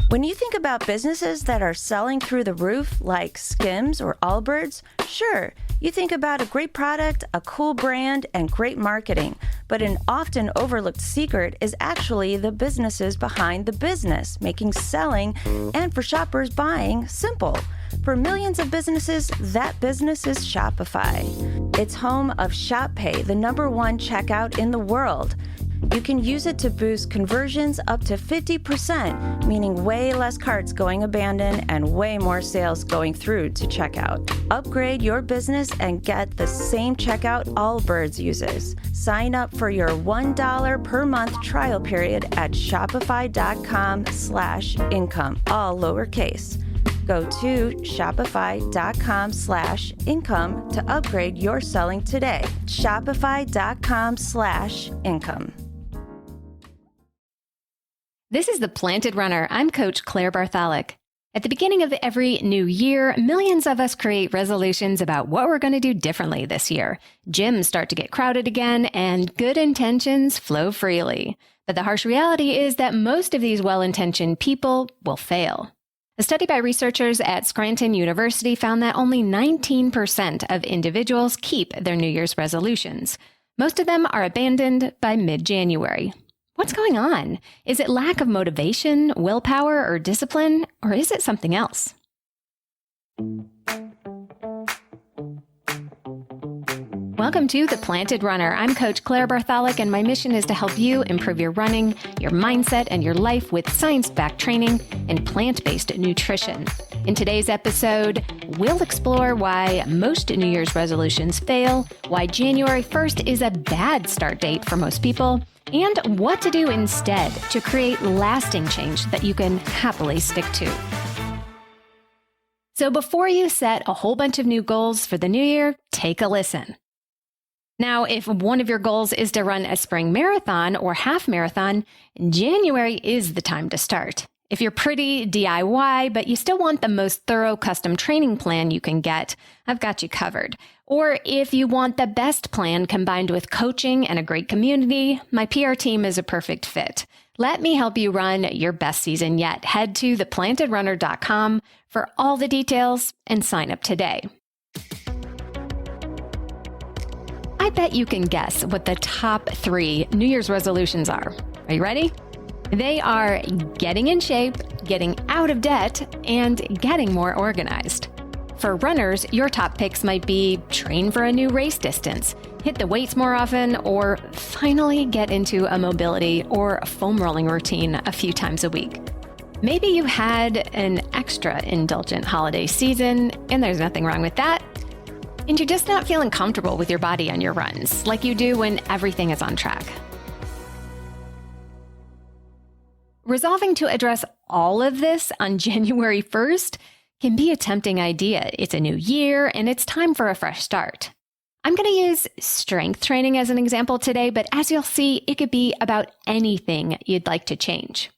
When you think about businesses that are selling through the roof, like Skims or Allbirds, sure, you think about a great product, a cool brand, and great marketing. But an often overlooked secret is actually the businesses behind the business, making selling and for shoppers buying simple. For millions of businesses, that business is Shopify. It's home of Shop Pay, the #1 checkout in the world. You can use it to boost conversions up to 50%, meaning way less carts going abandoned and way more sales going through to checkout. Upgrade your business and get the same checkout Allbirds uses. Sign up for your $1 per month trial period at shopify.com/income, all lowercase. Go to shopify.com/income to upgrade your selling today. Shopify.com/income. This is The Planted Runner. I'm Coach Claire Bartholic. At the beginning of every new year, millions of us create resolutions about what we're going to do differently this year. Gyms start to get crowded again, and good intentions flow freely. But the harsh reality is that most of these well-intentioned people will fail. A study by researchers at Scranton University found that only 19% of individuals keep their New Year's resolutions. Most of them are abandoned by mid-January. What's going on? Is it lack of motivation, willpower, or discipline, or is it something else? Welcome to The Planted Runner. I'm Coach Claire Bartholic, and my mission is to help you improve your running, your mindset, and your life with science-backed training and plant-based nutrition. In today's episode, we'll explore why most New Year's resolutions fail, why January 1st is a bad start date for most people, and what to do instead to create lasting change that you can happily stick to. So before you set a whole bunch of new goals for the new year, take a listen. Now, if one of your goals is to run a spring marathon or half marathon, January is the time to start. If you're pretty DIY, but you still want the most thorough custom training plan you can get, I've got you covered. Or if you want the best plan combined with coaching and a great community, my PR team is a perfect fit. Let me help you run your best season yet. Head to theplantedrunner.com for all the details and sign up today. I bet you can guess what the top 3 New Year's resolutions are. Are you ready? They are getting in shape, getting out of debt, and getting more organized. For runners, your top picks might be train for a new race distance, hit the weights more often, or finally get into a mobility or a foam rolling routine a few times a week. Maybe you had an extra indulgent holiday season, and there's nothing wrong with that. And you're just not feeling comfortable with your body on your runs, like you do when everything is on track. Resolving to address all of this on January 1st can be a tempting idea. It's a new year, and it's time for a fresh start. I'm going to use strength training as an example today, but as you'll see, it could be about anything you'd like to change.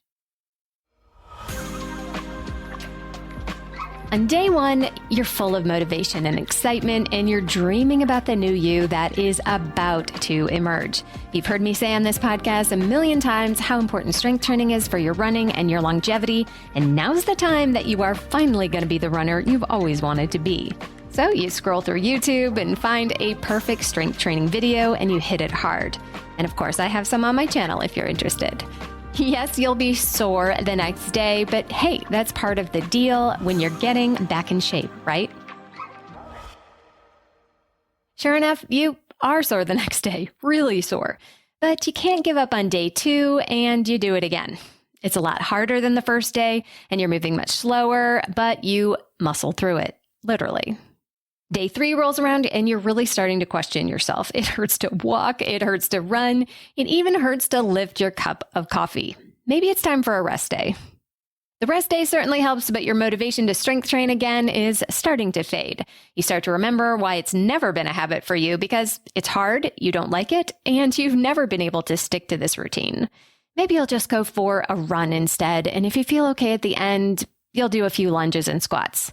On day 1, you're full of motivation and excitement, and you're dreaming about the new you that is about to emerge. You've heard me say on this podcast a million times how important strength training is for your running and your longevity, and now's the time that you are finally going to be the runner you've always wanted to be. So you scroll through YouTube and find a perfect strength training video, and you hit it hard. And of course, I have some on my channel if you're interested. Yes, you'll be sore the next day, but hey, that's part of the deal when you're getting back in shape, right? Sure enough, you are sore the next day, really sore. But you can't give up on day 2, and you do it again. It's a lot harder than the first day, and you're moving much slower, but you muscle through it, literally. Day 3 rolls around and you're really starting to question yourself. It hurts to walk, it hurts to run, it even hurts to lift your cup of coffee. Maybe it's time for a rest day. The rest day certainly helps, but your motivation to strength train again is starting to fade. You start to remember why it's never been a habit for you because it's hard, you don't like it, and you've never been able to stick to this routine. Maybe you'll just go for a run instead, and if you feel okay at the end, you'll do a few lunges and squats.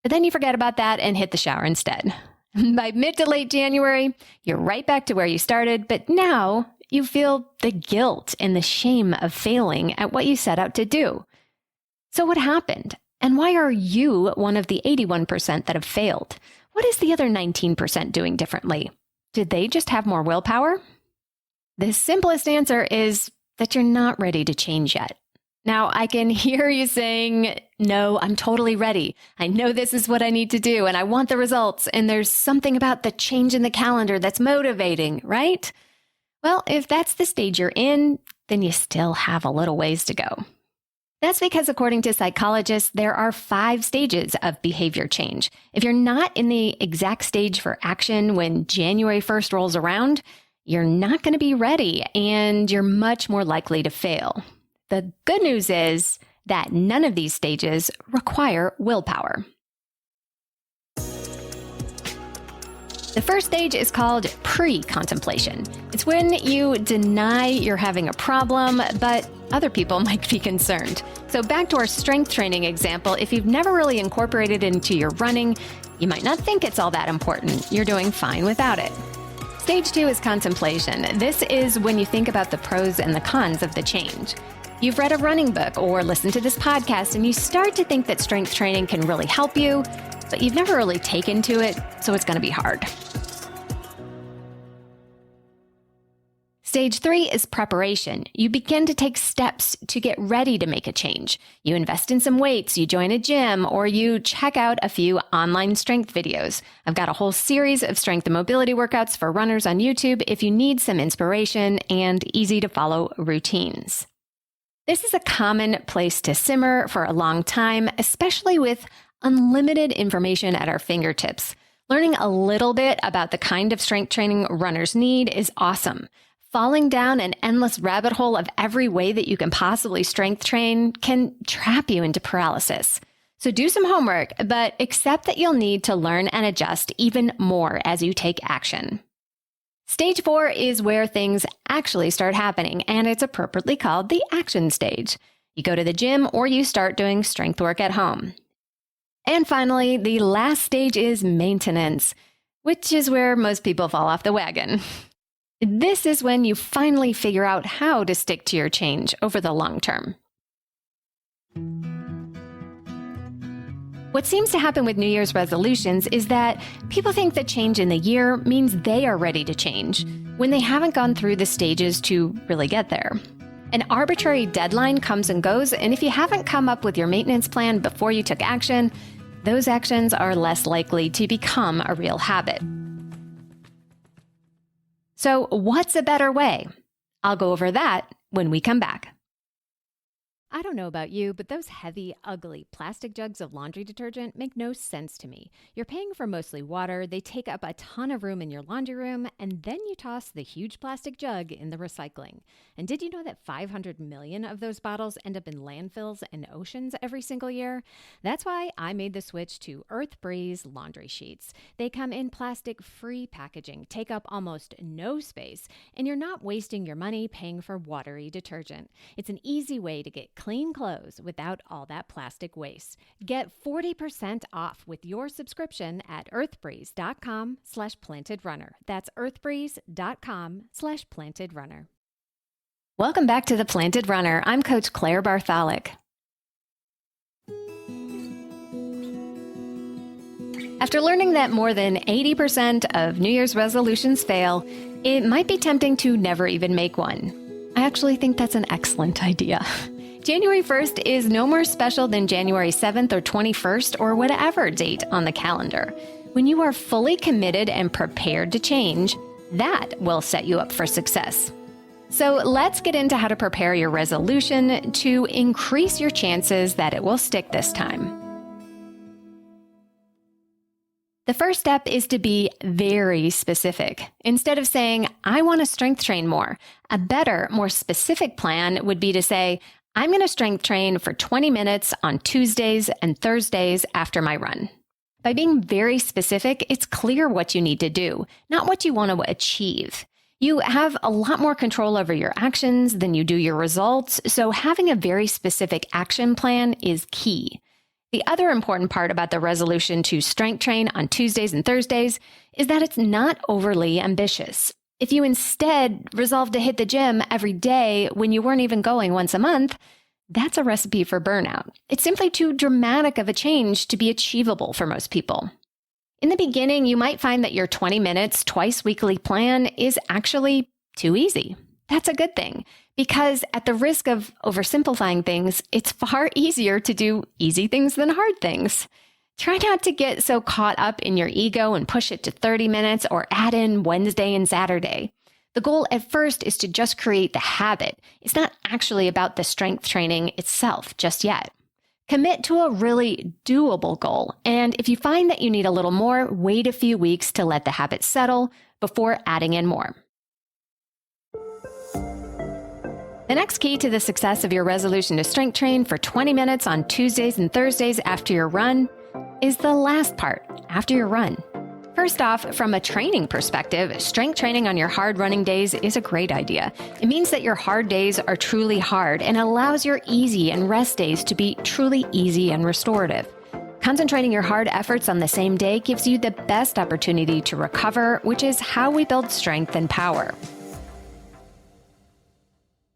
But then you forget about that and hit the shower instead. By mid to late January, you're right back to where you started, but now you feel the guilt and the shame of failing at what you set out to do. So what happened? And why are you one of the 81% that have failed? What is the other 19% doing differently? Did they just have more willpower? The simplest answer is that you're not ready to change yet. Now, I can hear you saying, no, I'm totally ready. I know this is what I need to do, and I want the results, and there's something about the change in the calendar that's motivating, right? Well, if that's the stage you're in, then you still have a little ways to go. That's because according to psychologists, there are 5 stages of behavior change. If you're not in the exact stage for action when January 1st rolls around, you're not going to be ready and you're much more likely to fail. The good news is that none of these stages require willpower. The first stage is called pre-contemplation. It's when you deny you're having a problem, but other people might be concerned. So back to our strength training example, if you've never really incorporated it into your running, you might not think it's all that important. You're doing fine without it. Stage 2 is contemplation. This is when you think about the pros and the cons of the change. You've read a running book or listened to this podcast and you start to think that strength training can really help you, but you've never really taken to it, so it's going to be hard. Stage 3 is preparation. You begin to take steps to get ready to make a change. You invest in some weights, you join a gym, or you check out a few online strength videos. I've got a whole series of strength and mobility workouts for runners on YouTube if you need some inspiration and easy to follow routines. This is a common place to simmer for a long time, especially with unlimited information at our fingertips. Learning a little bit about the kind of strength training runners need is awesome. Falling down an endless rabbit hole of every way that you can possibly strength train can trap you into paralysis. So do some homework, but accept that you'll need to learn and adjust even more as you take action. Stage 4 is where things actually start happening, and it's appropriately called the action stage. You go to the gym or you start doing strength work at home. And finally, the last stage is maintenance, which is where most people fall off the wagon. This is when you finally figure out how to stick to your change over the long term. What seems to happen with New Year's resolutions is that people think that change in the year means they are ready to change, when they haven't gone through the stages to really get there. An arbitrary deadline comes and goes, and if you haven't come up with your maintenance plan before you took action, those actions are less likely to become a real habit. So what's a better way? I'll go over that when we come back. I don't know about you, but those heavy, ugly plastic jugs of laundry detergent make no sense to me. You're paying for mostly water, they take up a ton of room in your laundry room, and then you toss the huge plastic jug in the recycling. And did you know that 500 million of those bottles end up in landfills and oceans every single year? That's why I made the switch to Earth Breeze laundry sheets. They come in plastic-free packaging, take up almost no space, and you're not wasting your money paying for watery detergent. It's an easy way to get clean clothes without all that plastic waste. Get 40% off with your subscription at earthbreeze.com/plantedrunner. That's earthbreeze.com/plantedrunner. Welcome back to The Planted Runner. I'm Coach Claire Bartholic. After learning that more than 80% of New Year's resolutions fail, it might be tempting to never even make one. I actually think that's an excellent idea. January 1st is no more special than January 7th or 21st or whatever date on the calendar. When you are fully committed and prepared to change, that will set you up for success. So let's get into how to prepare your resolution to increase your chances that it will stick this time. The first step is to be very specific. Instead of saying, I want to strength train more, a better, more specific plan would be to say, I'm going to strength train for 20 minutes on Tuesdays and Thursdays after my run. By being very specific, it's clear what you need to do, not what you want to achieve. You have a lot more control over your actions than you do your results, so having a very specific action plan is key. The other important part about the resolution to strength train on Tuesdays and Thursdays is that it's not overly ambitious. If you instead resolve to hit the gym every day when you weren't even going once a month, That's a recipe for burnout. It's simply too dramatic of a change to be achievable for most people. In the beginning, you might find that your 20 minutes twice weekly plan is actually too easy. That's a good thing, because at the risk of oversimplifying things, it's far easier to do easy things than hard things. Try not to get so caught up in your ego and push it to 30 minutes or add in Wednesday and Saturday. The goal at first is to just create the habit. It's not actually about the strength training itself just yet. Commit to a really doable goal, and if you find that you need a little more, wait a few weeks to let the habit settle before adding in more. The next key to the success of your resolution to strength train for 20 minutes on Tuesdays and Thursdays after your run is the last part, after your run. First off, from a training perspective, strength training on your hard running days is a great idea. It means that your hard days are truly hard and allows your easy and rest days to be truly easy and restorative. Concentrating your hard efforts on the same day gives you the best opportunity to recover, which is how we build strength and power.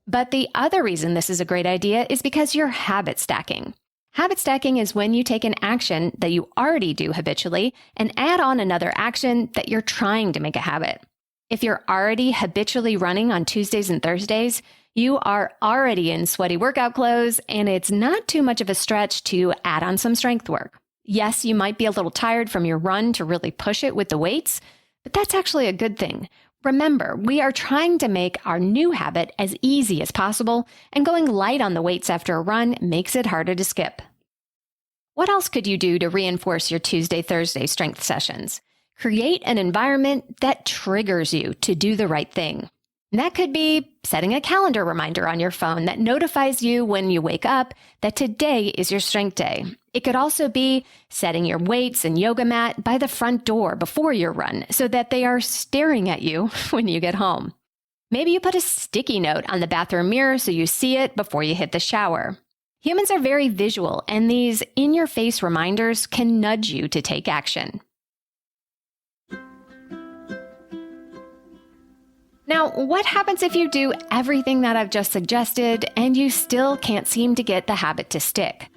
But the other reason this is a great idea is because you're habit stacking. Habit stacking is when you take an action that you already do habitually and add on another action that you're trying to make a habit. If you're already habitually running on Tuesdays and Thursdays, you are already in sweaty workout clothes, and it's not too much of a stretch to add on some strength work. Yes, you might be a little tired from your run to really push it with the weights, but that's actually a good thing. Remember, we are trying to make our new habit as easy as possible, and going light on the weights after a run makes it harder to skip. What else could you do to reinforce your Tuesday-Thursday strength sessions? Create an environment that triggers you to do the right thing. And that could be setting a calendar reminder on your phone that notifies you when you wake up that today is your strength day. It could also be setting your weights and yoga mat by the front door before your run so that they are staring at you when you get home. Maybe you put a sticky note on the bathroom mirror so you see it before you hit the shower. Humans are very visual, and these in-your-face reminders can nudge you to take action. Now, what happens if you do everything that I've just suggested and you still can't seem to get the habit to stick?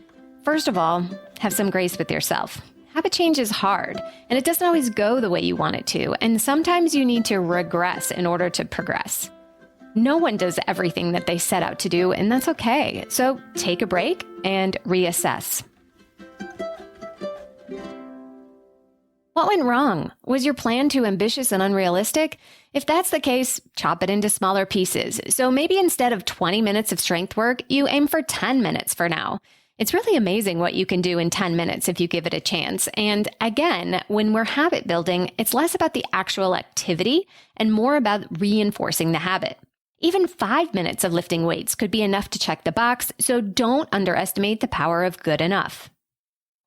First of all, have some grace with yourself. Habit change is hard, and it doesn't always go the way you want it to, and sometimes you need to regress in order to progress. No one does everything that they set out to do, and that's okay. So take a break and reassess. What went wrong? Was your plan too ambitious and unrealistic? If that's the case, chop it into smaller pieces. So maybe instead of 20 minutes of strength work, you aim for 10 minutes for now. It's really amazing what you can do in 10 minutes if you give it a chance. And again, when we're habit building, it's less about the actual activity and more about reinforcing the habit. Even 5 minutes of lifting weights could be enough to check the box, so don't underestimate the power of good enough.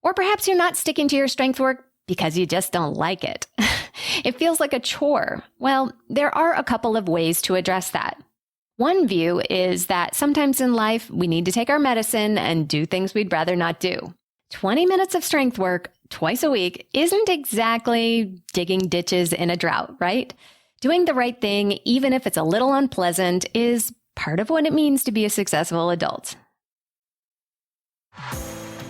Or perhaps you're not sticking to your strength work because you just don't like it. It feels like a chore. Well, there are a couple of ways to address that. One view is that sometimes in life, we need to take our medicine and do things we'd rather not do. 20 minutes of strength work twice a week isn't exactly digging ditches in a drought, right? Doing the right thing, even if it's a little unpleasant, is part of what it means to be a successful adult.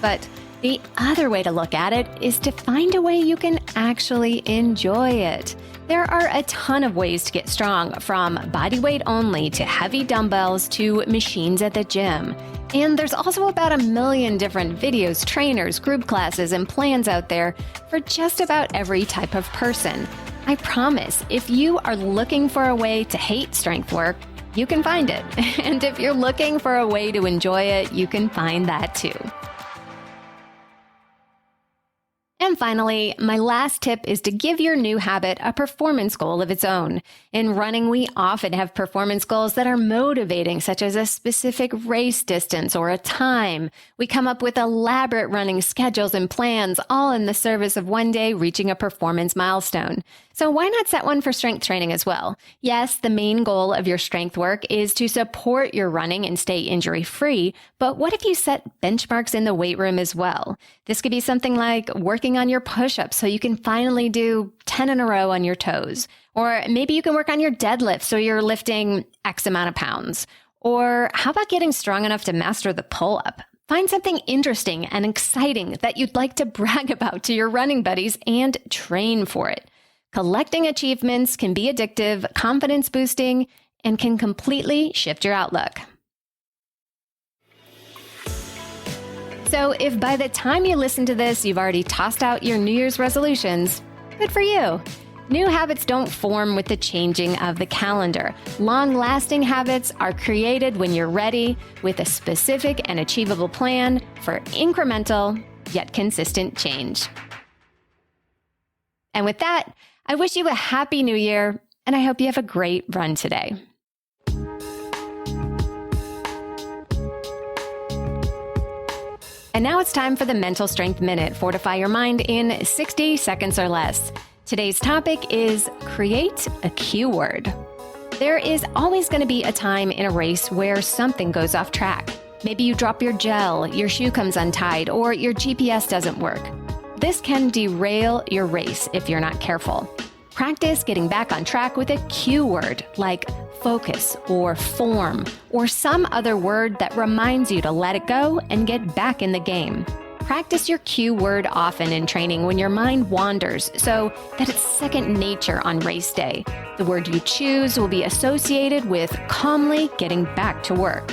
But the other way to look at it is to find a way you can actually enjoy it. There are a ton of ways to get strong, from body weight only to heavy dumbbells to machines at the gym. And there's also about 1 million different videos, trainers, group classes, and plans out there for just about every type of person. I promise, if you are looking for a way to hate strength work, you can find it. And if you're looking for a way to enjoy it, you can find that too. And finally, my last tip is to give your new habit a performance goal of its own. In running, we often have performance goals that are motivating, such as a specific race distance or a time. We come up with elaborate running schedules and plans, all in the service of one day reaching a performance milestone. So why not set one for strength training as well? Yes, the main goal of your strength work is to support your running and stay injury-free, but what if you set benchmarks in the weight room as well? This could be something like working on your push-ups so you can finally do 10 in a row on your toes. Or maybe you can work on your deadlift so you're lifting X amount of pounds. Or how about getting strong enough to master the pull-up? Find something interesting and exciting that you'd like to brag about to your running buddies and train for it. Collecting achievements can be addictive, confidence boosting, and can completely shift your outlook. So if by the time you listen to this, you've already tossed out your New Year's resolutions, good for you. New habits don't form with the changing of the calendar. Long-lasting habits are created when you're ready with a specific and achievable plan for incremental yet consistent change. And with that, I wish you a happy new year, and I hope you have a great run today. And now it's time for the Mental Strength Minute. Fortify your mind in 60 seconds or less. Today's topic is create a cue word. There is always going to be a time in a race where something goes off track. Maybe you drop your gel, your shoe comes untied, or your GPS doesn't work. This can derail your race if you're not careful. Practice getting back on track with a cue word like focus or form or some other word that reminds you to let it go and get back in the game. Practice your cue word often in training when your mind wanders so that it's second nature on race day. The word you choose will be associated with calmly getting back to work.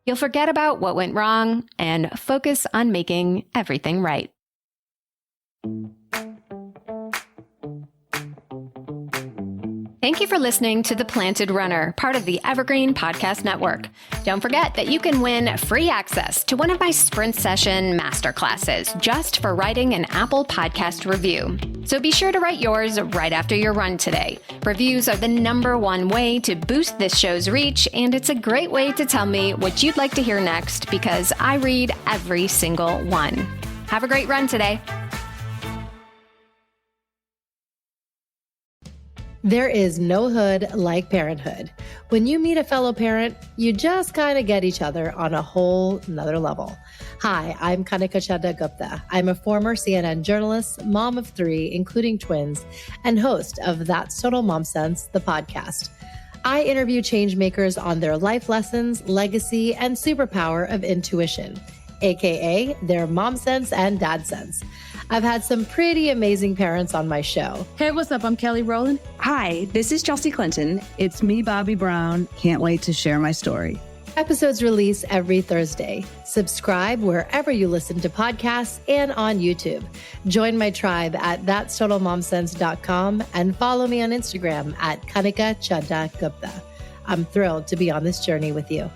You'll forget about what went wrong and focus on making everything right. Thank you for listening to The Planted Runner, part of the Evergreen Podcast Network. Don't forget that you can win free access to one of my sprint session masterclasses just for writing an Apple Podcast review. So be sure to write yours right after your run today. Reviews are the #1 way to boost this show's reach, and it's a great way to tell me what you'd like to hear next because I read every single one. Have a great run today. There is no hood like parenthood. When you meet a fellow parent, you just kind of get each other on a whole nother level. Hi, I'm Kanika Chadda Gupta. I'm a former CNN journalist, mom of 3, including twins, and host of That's Total Mom Sense, the podcast. I interview change makers on their life lessons, legacy, and superpower of intuition, aka their mom sense and dad sense. I've had some pretty amazing parents on my show. Hey, what's up? I'm Kelly Rowland. Hi, this is Chelsea Clinton. It's me, Bobby Brown. Can't wait to share my story. Episodes release every Thursday. Subscribe wherever you listen to podcasts and on YouTube. Join my tribe at that'stotalmomsense.com and follow me on Instagram at Kanika Chadda Gupta. I'm thrilled to be on this journey with you.